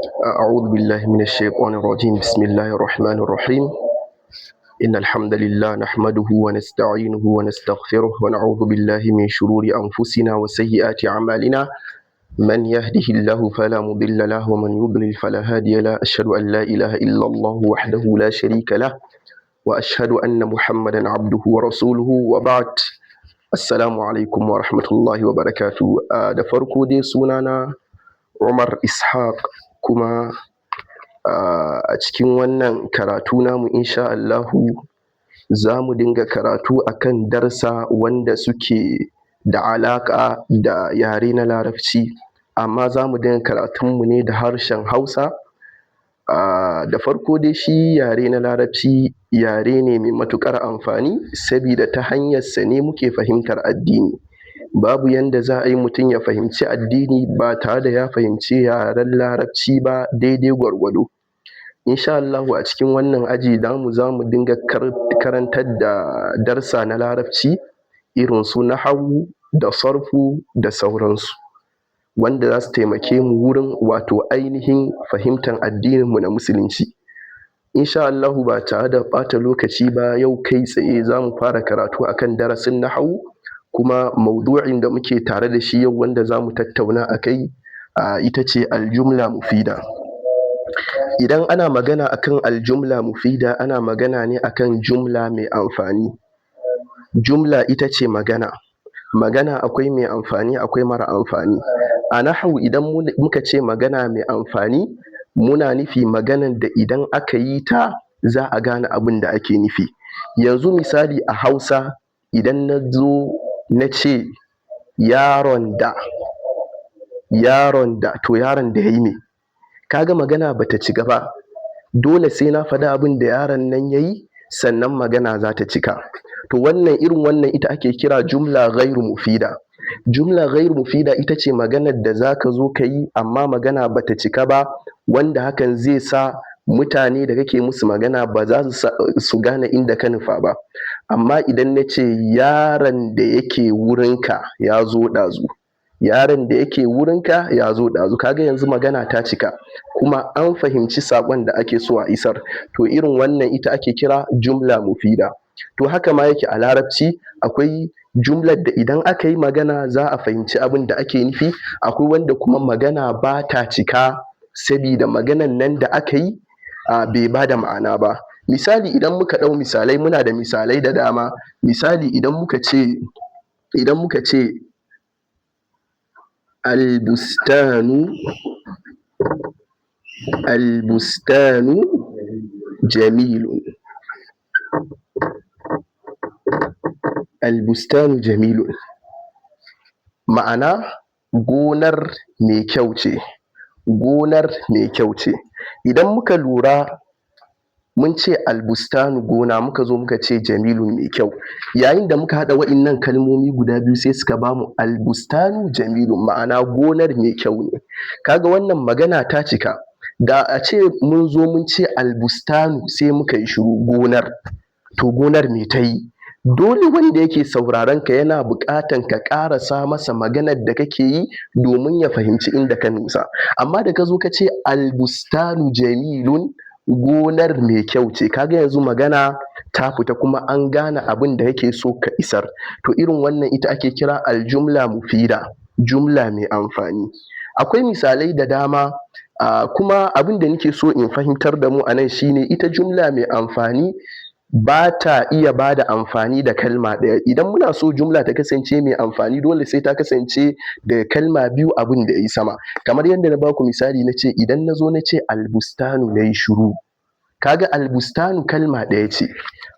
أعوذ بالله من الشيطان الرجيم. بسم الله الرحمن الرحيم. إن الحمد لله نحمده ونستعينه ونستغفره ونعوذ بالله من شرور أنفسنا وسيئات أعمالنا. من يهده الله فلا مضل له ومن يضلل فلا هادي له. أشهد أن لا إله إلا الله وحده لا شريك له وأشهد أن محمدا عبده ورسوله وبعد. Assalamu alaikum wa rahmatullahi wa barakatuh. Da farko dai sunana Umar Ishaq, kuma a cikin wannan karatu namu insha Allahu za mu dinga karatu akan darsa wanda suke da alaƙa da yare na Larabci, amma za mu dinga karatunmu ne da harshen Hausa. Da farko dai shi yare na Larabci yare ne mai matuƙar amfani, sabida ta hanyarsa ne muke fahimtar addini. Babu yanda za a yi mutum ya fahimci addini ba tare da ya fahimci yaren Larabci ba daidai gwargwado. Insha Allahu a cikin wannan aji za mu dinga karantar da darsa na Larabci irin su nahawu da sarfu da sauransu, wanda za su taimake mu wurin wato ainihin fahimtar addininmu na Musulunci. Insha Allahu ba tare da ɓata lokaci ba, yau kai tsaye za mu fara karatu akan darasin nahawu, kuma maudu'in da muke tare da shi yau wanda za mu tattauna a kai ita ce aljumla mufida. Idan ana magana akan aljumla mufida, ana magana ne akan jumla mai amfani. Jumla ita ce magana. Magana akwai mai amfani akwai mara amfani. A nahawu idan muka ce magana mai amfani, muna nufi maganan da idan aka yi ta za a gane abin da ake nufi. Yanzu misali a Hausa idan na zo na ce yaron da, to yaron da ya yi me? Ka ga magana ba ta cika ba. Dole sai na faɗi abin da yaron nan ya yi sannan magana za ta cika. To irin wannan ita ake kira jumla ghairu mufida. Jumla ghairu mufida ita ce maganar da za ka zo ka yi amma magana ba ta cika ba, wanda hakan zai sa mutane da kake musu magana ba za su gane inda ka nufa ba. Amma idan na ce yaron da yake wurinka ya zo ɗazu, yaron da yake wurinka ya zo ɗazu, ka ga yanzu magana ta cika kuma an fahimci saƙon da ake so a isar. To irin wannan ita ake kira jumla mufida. To haka ma yake a Larabci, akwai jumlar da idan aka yi magana za a fahimci abin da ake nufi, akwai wanda kuma magana ba ta cika sabida maganan nan da aka yi bai ba da ma'ana ba. Misali idan muka ɗau misalai, muna da misalai da dama. Misali idan muka ce albustanu jamilun. Albustanu jamilun, ma'ana gonar mai kyau ce, gonar mai kyau ce. Idan muka lura mun ce albustanu gona, muka zo muka ce jamilun mai kyau, yayin da muka haɗa waɗannan kalmomi guda biyu sai suka ba mu albustanu jamilun, ma'ana gonar mai kyau ne. Ka ga wannan magana ta cika. Da a ce mun zo mun ce albustanu sai muka yi shiru, gonar, to gonar me ta yi? Dole wanda yake sauraron ka yana buƙatan ka ƙarasa masa maganar da kake yi domin ya fahimci inda ka dosa. Amma da ka zo ka ce albustanu jamilun, gonar mai kyau ce, ka ga yanzu magana ta fita kuma an gane abin da kake so ka isar. To irin wannan ita ake kira aljumla mufida, jumla mai amfani. Akwai misalai da dama, kuma abin da nake so in fahimtar da mu a nan shi ne, ita jumla mai amfani ba ta iya ba da amfani da kalma ɗaya. Idan muna so jumla ta kasance mai amfani, dole sai ta kasance da kalma biyu abin da ya yi sama. Kamar yadda na ba ku misali na ce idan na zo na ce albustanu na yi shiru, ka ga albustanu kalma ɗaya ce.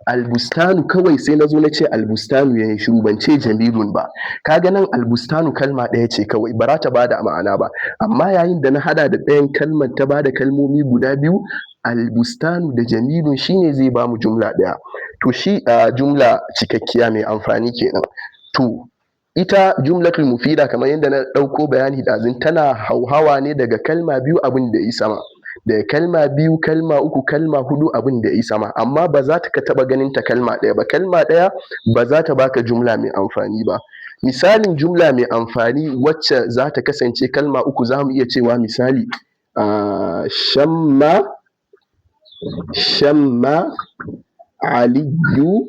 Albustanu kawai sai na zo na ce albustanu ya yi shiru, ban ce jamilun ba. Ka ga nan albustanu kalma ɗaya ce kawai, ba za ta ba da ma'ana ba. Amma yayin da na haɗa da ɗayan kalmar ta ba da kalmomi guda biyu, albustanu da jamilun shi ne zai ba mu jumla ɗaya. To shi jumla cikakkiya mai amfani kenan. To ita jumlatul mufida kamar yadda na ɗauko bayani ɗazu, tana hauhawa ne daga kalma biyu abin da ya yi sama, daga kalma biyu, kalma uku, kalma huɗu abin da ya yi sama. Amma ba za ka taɓa ganin ta kalma ɗaya ba. Kalma ɗaya ba za ta baka jumla mai amfani ba. Misalin jumla mai amfani wacce za ta kasance kalma uku, za mu iya cewa misali shamma aliyu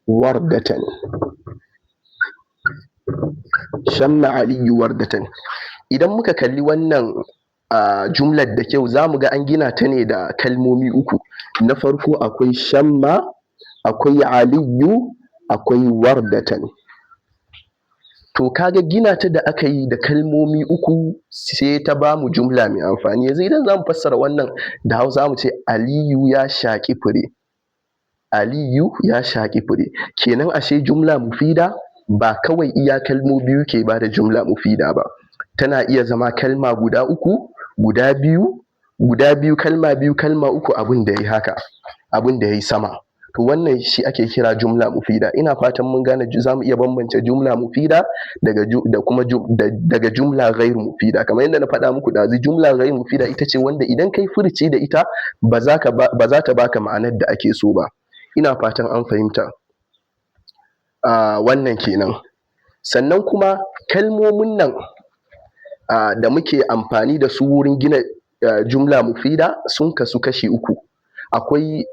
wardatan. Shamma aliyu wardatan. Idan muka kalli wannan jumlar da kyau za mu ga an gina ta ne da kalmomi uku. Na farko akwai shamma, akwai aliyu, akwai wardatan. To kaga gina ta da aka yi da kalmomi uku sai ta bamu jumla mai amfani. Yanzu idan za mu fassara wannan da Hausa za mu ce Aliyu ya shaƙi fure. Aliyu ya shaƙi fure. Kenan ashe jumla mufida ba kawai iya kalmomi biyu ke bada jumla mufida ba. Tana iya zama kalma guda uku, guda biyu, kalma biyu, kalma uku, abin da yayi haka, abin da yayi sama. To wannan shi ake kira jumla mufida. Ina fatan mun gane za mu iya bambance jumla mufida daga jumla ghairu mufida. Kamar yadda na faɗa muku ɗazu, jumla ghairu mufida ita ce wanda idan kai furuci da ita ba za ta baka ma'anar da ake so ba. Ina fatan an fahimta. Wannan kenan. Sannan kuma kalmomin nan da muke amfani da su wurin gina jumla mufida sun kasu kashi uku. Akwai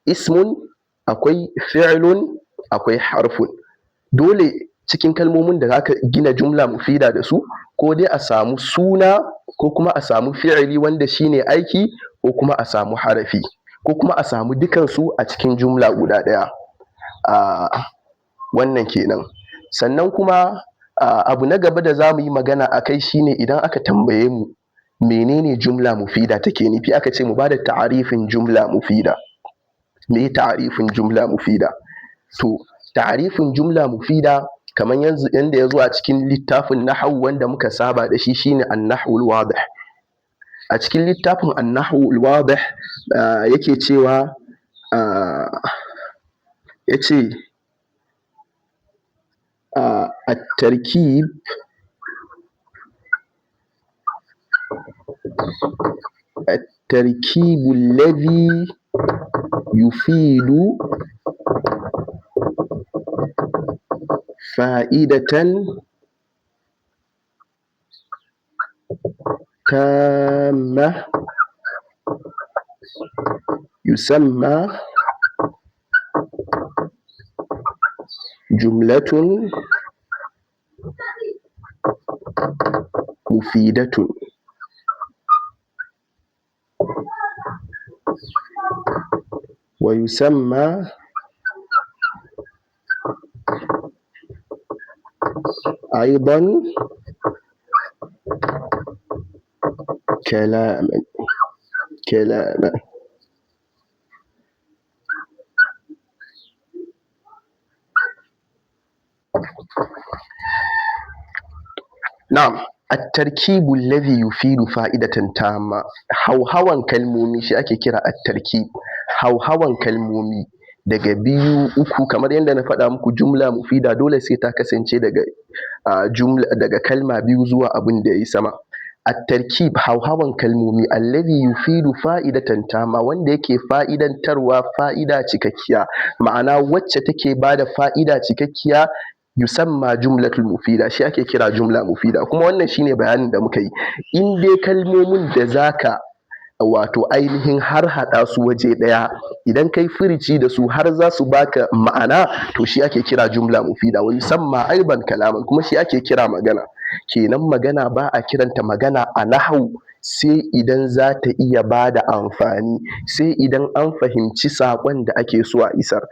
ismun, akwai fi'lun, akwai harfun. Dole cikin kalmomin da zaka gina jumla mufida da su, ko dai a samu suna, ko kuma a samu fi'ili wanda shine aiki, ko kuma a samu harafi, ko kuma a samu dukansu a cikin jumla guda ɗaya. Wannan kenan. Sannan kuma abu na gaba da za mu yi magana a kai shine idan aka tambaye mu menene jumla mufida take nufi, aka ce mu bada ta'arifin jumla mufida. Me ta'arifin jumla mufida? To ta'arifin jumla mufida kamar yanda ya zo a cikin littafin nahwu wanda muka saba da shi shine an-nahwul wadih. A cikin littafin an-nahwul wadih yake cewa yace at-tarkib alladhi yufidu fa'idatan tammah yusamma jumlatun mufidatun. Wa yusamma aidan kalaman. Na'am, at-tarkibu alladhi yufidu fa'idatan tamma. Hauhawan kalmomi shi ake kira at-tarkib. Hauhawan kalmomi daga biyu, uku, kamar yadda na faɗa muku jumla mufida dole sai ta kasance daga kalma biyu zuwa abin da yayi sama. At-tarkib hauhawan kalmomi alladhi yufidu fa'idatan tamma, wanda yake fa'idantarwa fa'ida cikakkiya, ma'ana wacce take bada fa'ida cikakkiya, yusamma jumlatul mufida, shi ake kira jumla mufida. Kuma wannan shine bayanin da muka yi. In dai kalmomin da zaka wato ainihin harhaɗa su waje ɗaya, idan kai furici da su har za su baka ma'ana, to shi ake kira jumla mufida. Wa yusamma aidan kalaman, kuma shi ake kira magana. Kenan magana ba a kiranta magana a nahwu sai idan za ta iya bada amfani, sai idan an fahimci saƙon da ake so a isar.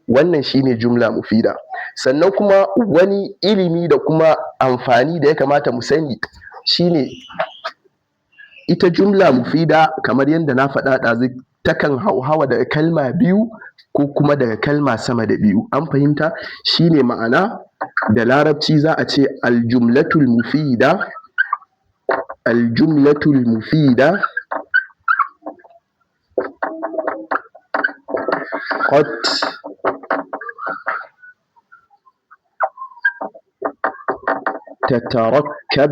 Wannan shine jumla mufida. Sannan kuma wani ilimi da kuma amfani da ya kamata mu sani shine ita jumla mufida kamar yadda na faɗa ɗazu takan hauhawa daga kalma biyu ko kuma daga kalma sama da biyu. An fahimta? Shine ma'ana da larabci za a ce al-jumlatul mufida qad tatarakkab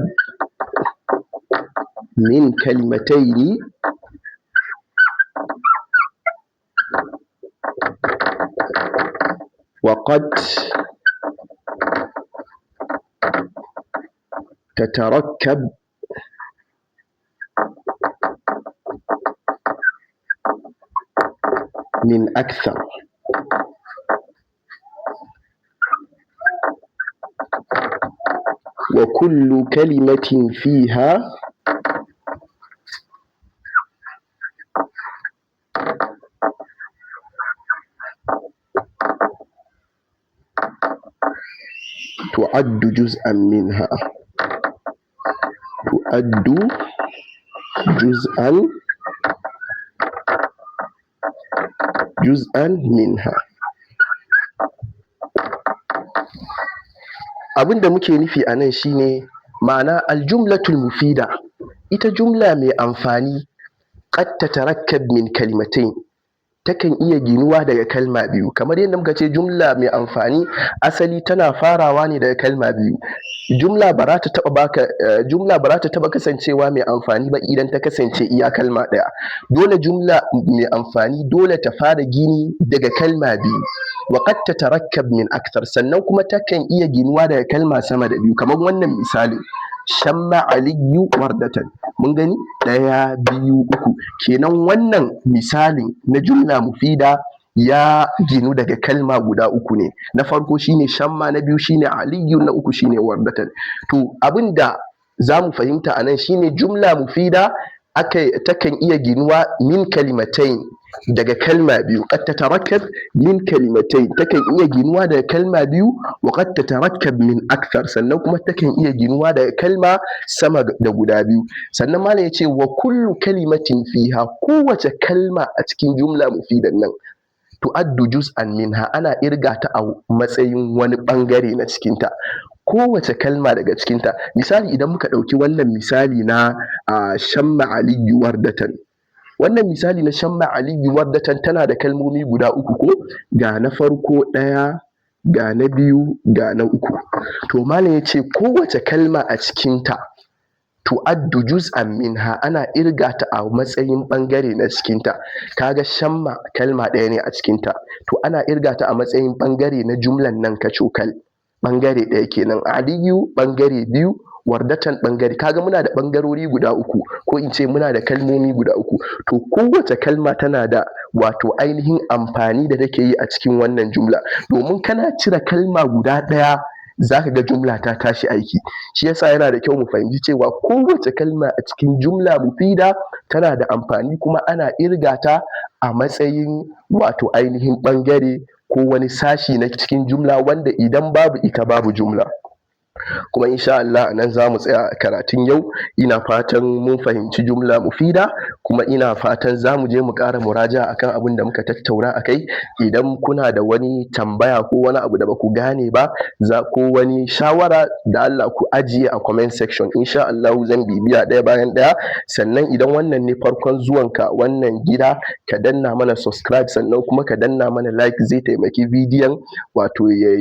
min kalimataini wa qad تتركب من أكثر. وكل كلمة فيها تعد جزءا منها. تعد جزءا منها. abin da muke nufi a nan shine ma'ana aljumlatul mufida, ita jumla mai amfani qad tatarakkab min kalimatain, takan iya ginuwa daga kalma biyu. Kamar yadda muka ce jumla mai amfani asali tana farawa ne daga kalma biyu. Jumla ba za ta taɓa kasancewa mai amfani ba idan ta kasance iya kalma ɗaya. Dole jumla mai amfani dole ta fara gini daga kalma biyu. Wa qad tatarakkab min akthar, sannan kuma takan iya ginuwa daga kalma sama da biyu. Kamar wannan misali, shamma Aliyu wardatan, mun gani ɗaya, biyu, uku. Kenan wannan misalin na jumla mufida ya ginu daga kalma guda uku ne. Na farko shine shamma, na biyu shine Aliyu, na uku shine wardatan. To abinda za mu fahimta a nan shine jumla mufida takan iya ginuwa min kalimatain, daga kalma biyu. Qad tatarakkab min kalimatain, takan iya ginuwa daga kalma biyu. Wa qad tatarakkab min akthar, sannan kuma takan iya ginuwa daga kalma sama da guda biyu. Sannan malam ya ce wa kullu kalimatin fiha, kowace kalma a cikin jumla mufidan nan tu'addu juz'an minha, ana irga ta a matsayin wani ɓangare na cikinta. Kowace kalma daga cikinta, misali idan muka ɗauki wannan misali na shamma Aliyu wardatan, wannan misali na shamma Aliyu wardatan tana da kalmomi guda uku ko, ga na farko ɗaya, ga na biyu, ga na uku. To malam ya ce kowace kalma a cikinta tu'addu juz'an minha, ana irga ta a matsayin ɓangare na cikinta. Kaga shamma kalma ɗaya ne a cikinta, to ana irga ta a matsayin ɓangare na jumlan nan kacokal, ɓangare ɗaya kenan. Aliyu ɓangare biyu, wardatan ɓangare. Kaga muna da ɓangarori guda uku, ko in ce muna da kalmomi guda uku. To kowace kalma tana da wato ainihin amfani da take yi a cikin wannan jumla. Domin kana cire kalma guda ɗaya za ka ga jumla ta tashi aiki. Shi yasa yana da kyau mu fahimci cewa kowace kalma a cikin jumla mufida tana da amfani, kuma ana irga ta a matsayin wato ainihin ɓangare ko wani sashi na cikin jumla, wanda idan babu ita babu jumla. Kuma insha Allah a nan za mu tsaya a karatun yau. Ina fatan mun fahimci jumla mufida, kuma ina fatan za mu je mu ƙara muraja'a akan abin da muka tattauna a kai. Idan kuna da wani tambaya ko wani abu da ba ku gane ba, ko wani shawara, da Allah ku ajiye a comment section. Insha Allah zan bibiya ɗaya bayan ɗaya. Sannan idan wannan ne farkon zuwanka wannan gida, ka danna mana subscribe, sannan kuma ka danna mana like, zai taimaki bidiyon wato ya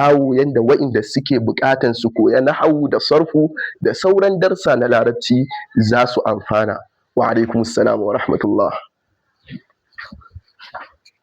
yawo yanda wa'inda suke buƙatan su koya nahawu da sarfu da sauran darsa na larabci za su amfana. Wa alaikumussalam wa rahmatullah.